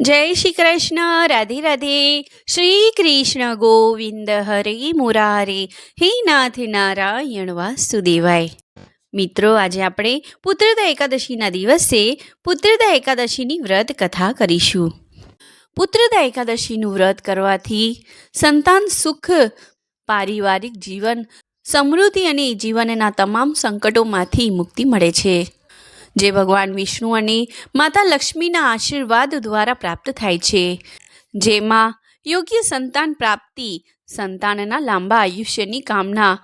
જય શ્રી કૃષ્ણ. રાધે રાધે. શ્રી કૃષ્ણ ગોવિંદ હરે મુરારે, હે નાથ નારાયણ વાસુદેવાય. મિત્રો, આજે આપણે પુત્રદા એકાદશીના દિવસે પુત્રદા એકાદશીની વ્રત કથા કરીશું. પુત્રદા એકાદશીનું વ્રત કરવાથી સંતાન સુખ, પારિવારિક જીવન, સમૃદ્ધિ અને જીવનના તમામ સંકટોમાંથી મુક્તિ મળે છે, જે ભગવાન વિષ્ણુ અને માતા લક્ષ્મીના આશીર્વાદ દ્વારા પ્રાપ્ત થાય છે. જેમાં યોગ્ય સંતાન પ્રાપ્તિ, સંતાનના લાંબા આયુષ્યની કામના,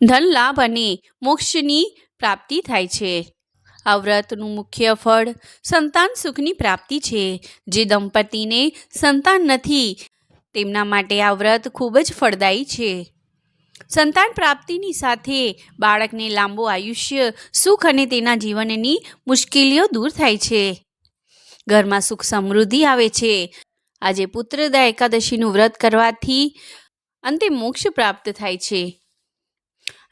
ધન લાભ અને મોક્ષની પ્રાપ્તિ થાય છે. આ વ્રતનું મુખ્ય ફળ સંતાન સુખની પ્રાપ્તિ છે. જે દંપતીને સંતાન નથી તેમના માટે આ વ્રત ખૂબ જ ફળદાયી છે. સંતાન પ્રાપ્તિની સાથે બાળકને લાંબુ આયુષ્ય, સુખ અને તેના જીવનની મુશ્કેલીઓ દૂર થાય છે. ઘરમાં સુખ સમૃદ્ધિ આવે છે. આજે પુત્રદા એકાદશીનું વ્રત કરવાથી અંતે મોક્ષ પ્રાપ્ત થાય છે.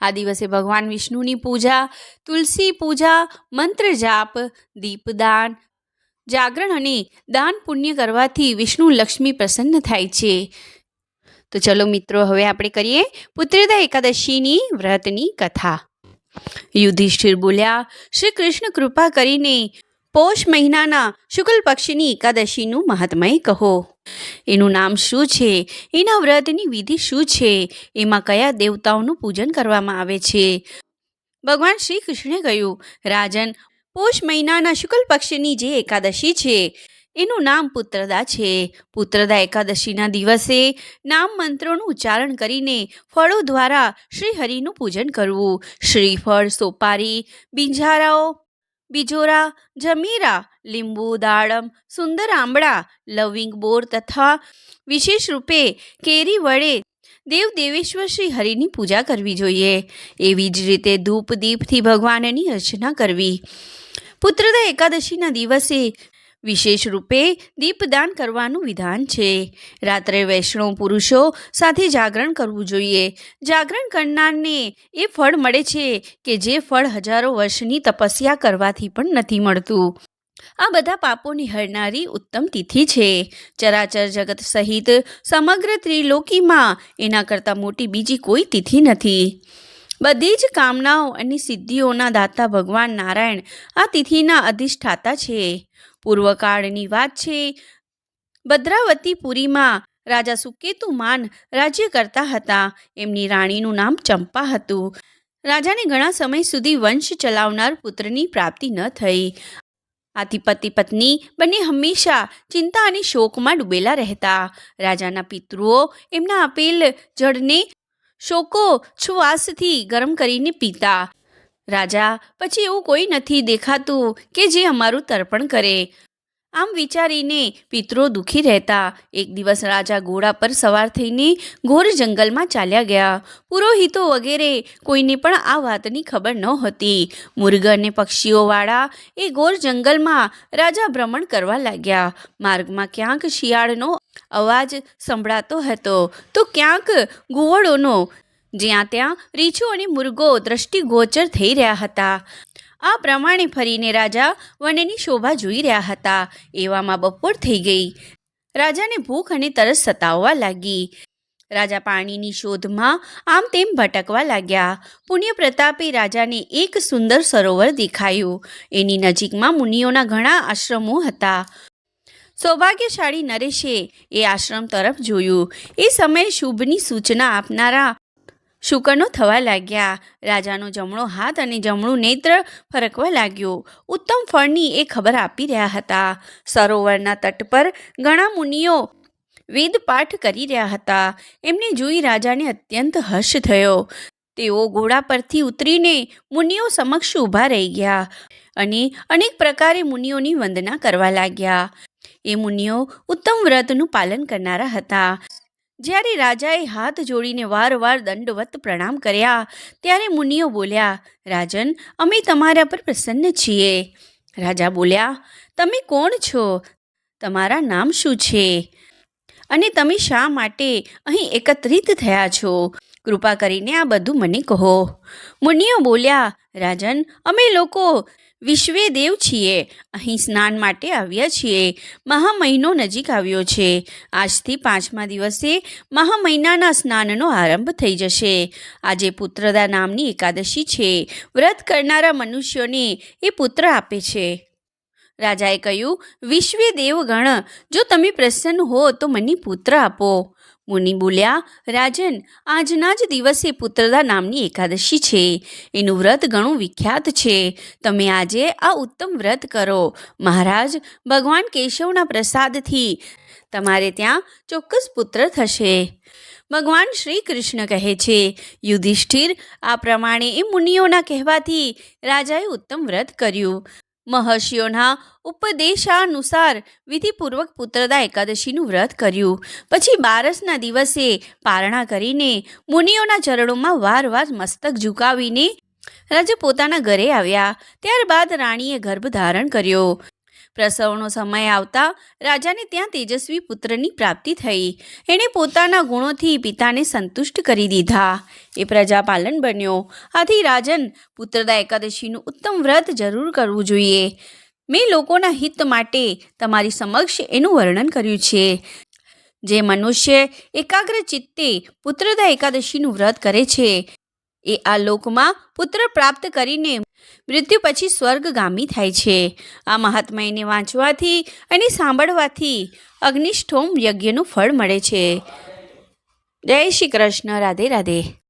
આ દિવસે ભગવાન વિષ્ણુની પૂજા, તુલસી પૂજા, મંત્ર જાપ, દીપદાન, જાગરણ અને દાન પુણ્ય કરવાથી વિષ્ણુ લક્ષ્મી પ્રસન્ન થાય છે. તો ચલો મિત્રો, હવે આપણે કરીએ પુત્રદા એકાદશીની વ્રતની કથા. યુધિષ્ઠિર બોલ્યા, શ્રી કૃષ્ણ કૃપા કરીને પોષ મહિનાના શુક્લ પક્ષની એકાદશીનું મહાત્મય કહો. એનું નામ શું છે? એના વ્રતની વિધિ શું છે? એમાં કયા દેવતાઓનું પૂજન કરવામાં આવે છે? ભગવાન શ્રી કૃષ્ણે કહ્યું, રાજન, પોષ મહિનાના શુક્લ પક્ષની જે એકાદશી છે એનું નામ પુત્રદા છે. પુત્રદા એકાદશીના દિવસે નામ મંત્રોનું ઉચ્ચારણ કરીને ફળો દ્વારા શ્રી હરિનું પૂજન કરવું. શ્રીફળ, સોપારી, બિંજારાઓ, બિજોરા, જમીરા, લીંબુ, દાડમ, સુંદર આંબળા, લવિંગ, બોર તથા વિશેષ રૂપે કેરી વડે દેવ દેવેશ્વર શ્રી હરિની પૂજા કરવી જોઈએ. એવી જ રીતે ધૂપ દીપથી ભગવાનની અર્ચના કરવી. પુત્રદા એકાદશીના દિવસે વિશેષ રૂપે દીપદાન કરવાનું વિધાન છે. રાત્રે વૈષ્ણવ પુરુષો સાથે જાગરણ કરવું જોઈએ. જાગરણ કરનારને એ ફળ મળે છે કે જે ફળ હજારો વર્ષની તપસ્યા કરવાથી પણ નથી મળતું. આ બધા પાપોની હરનારી ઉત્તમ તિથિ છે. ચરાચર જગત સહિત સમગ્ર ત્રિલોકીમાં એના કરતાં મોટી બીજી કોઈ તિથિ નથી. બધી જ કામનાઓ અને સિદ્ધિઓના દાતા ભગવાન નારાયણ આ તિથિના અધિષ્ઠાતા છે. પૂર્વકાળની વાત છે. ભદ્રાવતીપુરીમાં રાજા સુકેતુમાન રાજ્ય કરતા હતા. એમની રાણીનું નામ ચંપા હતું. રાજાને ઘણા સમય સુધી વંશ ચલાવનાર પુત્રની પ્રાપ્તિ ન થઈ. આથી પતિ પત્ની બંને હંમેશા ચિંતા અને શોકમાં ડૂબેલા રહેતા. રાજાના પિતૃઓ એમના આપેલ જળને શોકો છવાસથી ગરમ કરીને પીતા. રાજા, પછી એવું કોઈ નથી દેખાતું કે જે અમારું તર્પણ કરે. આમ વિચારીને પિતરો દુઃખી રહેતા. એક દિવસ રાજા ઘોડા પર સવાર થઈને ઘોર જંગલમાં ચાલ્યા ગયા. પુરોહિતો વગેરે કોઈને પણ આ વાતની ખબર નહોતી. મૃગ અને પક્ષીઓવાળા એ ઘોર જંગલમાં રાજા ભ્રમણ કરવા લાગ્યા. માર્ગમાં ક્યાંક શિયાળનો અવાજ સંભળાતો હતો તો ક્યાંક ઘુવડોનો. જ્યાં ત્યાં રીંછો અને મૃગો દ્રષ્ટિગોચર થઈ રહ્યા હતા. આ પ્રમાણે ફરીને રાજા વનની શોભા જોઈ રહ્યા હતા. એવામાં બપોર થઈ ગઈ. રાજાને ભૂખ અને તરસ સતાવવા લાગી. રાજા પાણીની શોધમાં આમ તેમ ભટકવા લાગ્યા. પુણ્ય પ્રતાપે રાજાને એક સુંદર સરોવર દેખાયું. એની નજીકમાં મુનિઓના ઘણા આશ્રમો હતા. સૌભાગ્યશાળી નરેશે એ આશ્રમ તરફ જોયું. એ સમયે શુભની સૂચના આપનારા શુકનો થવા લાગ્યા. રાજાનો જમણો હાથ અને જમણું નેત્ર ફરકવા લાગ્યો. ઉત્તમ ફળની એ ખબર આપી રહ્યા હતા. સરોવરના તટ પર ઘણા મુનિઓ વેદપાઠ કરી રહ્યા હતા. એમને જોઈ રાજાને અત્યંત હર્ષ થયો. તેઓ ઘોડા પરથી ઉતરીને મુનિઓ સમક્ષ ઊભા રહી ગયા અને અનેક પ્રકારે મુનિઓની વંદના કરવા લાગ્યા. એ મુનિઓ ઉત્તમ વ્રતનું પાલન કરનારા હતા. જ્યારે રાજાએ હાથ જોડીને વારવાર દંડવત પ્રણામ કર્યા ત્યારે મુનિઓ બોલ્યા, રાજન, અમે તમારા પર પ્રસન્ન છીએ. રાજા બોલ્યા, તમે કોણ છો? તમારા નામ શું છે? અને તમે શા માટે અહીં એકત્રિત થયા છો? કૃપા કરીને આ બધું મને કહો. મુનિઓ બોલ્યા, રાજન, અમે લોકો વિશ્વે દેવ છીએ, અહીં સ્નાન માટે આવ્યા છીએ. મહા મહિનો નજીક આવ્યો છે. આજથી 5મા દિવસે મહા મહિનાના સ્નાનનો આરંભ થઈ જશે. આજે પુત્રદા નામની એકાદશી છે. વ્રત કરનારા મનુષ્યોને એ પુત્ર આપે છે. રાજાએ કહ્યું, વિશ્વે દેવગણ, જો તમે પ્રસન્ન હો તો મને પુત્ર આપો. મુનિ બોલ્યા, રાજન, આજના જ દિવસે પુત્રદા નામની એકાદશી છે. એનું વ્રત ઘણું વિખ્યાત છે. તમે આજે આ ઉત્તમ વ્રત કરો. મહારાજ, ભગવાન કેશવના પ્રસાદથી તમારે ત્યાં ચોક્કસ પુત્ર થશે. ભગવાન શ્રી કૃષ્ણ કહે છે, યુધિષ્ઠિર, આ પ્રમાણે એ મુનિઓના કહેવાથી રાજાએ ઉત્તમ વ્રત કર્યું. મહર્ષિઓના ઉપદેશાનુસાર વિધિપૂર્વક પુત્રદા એકાદશીનું વ્રત કર્યું. પછી 12ના દિવસે પારણા કરીને મુનિઓના ચરણોમાં વારવાર મસ્તક ઝુકાવીને રાજા પોતાના ઘરે આવ્યા. ત્યારબાદ રાણીએ ગર્ભ ધારણ કર્યો. પ્રસવનો સમય આવતા રાજાને ત્યાં તેજસ્વી પુત્રની પ્રાપ્તિ થઈ. એણે પોતાના ગુણોથી પિતાને સંતુષ્ટ કરી દીધા. એ પ્રજાપાલન બન્યો. આથી રાજન, પુત્રદા એકાદશીનું ઉત્તમ વ્રત જરૂર કરવું જોઈએ. મેં લોકોના હિત માટે તમારી સમક્ષ એનું વર્ણન કર્યું છે. જે મનુષ્ય એકાગ્ર ચિત્તે પુત્રદા એકાદશીનું વ્રત કરે છે એ આ લોકમાં પુત્ર પ્રાપ્ત કરીને મૃત્યુ પછી સ્વર્ગગામી થાય છે. આ મહાત્મ્યને વાંચવાથી અને સાંભળવાથી અગ્નિષ્ઠોમ યજ્ઞનું ફળ મળે છે. જય શ્રી કૃષ્ણ. રાધે રાધે.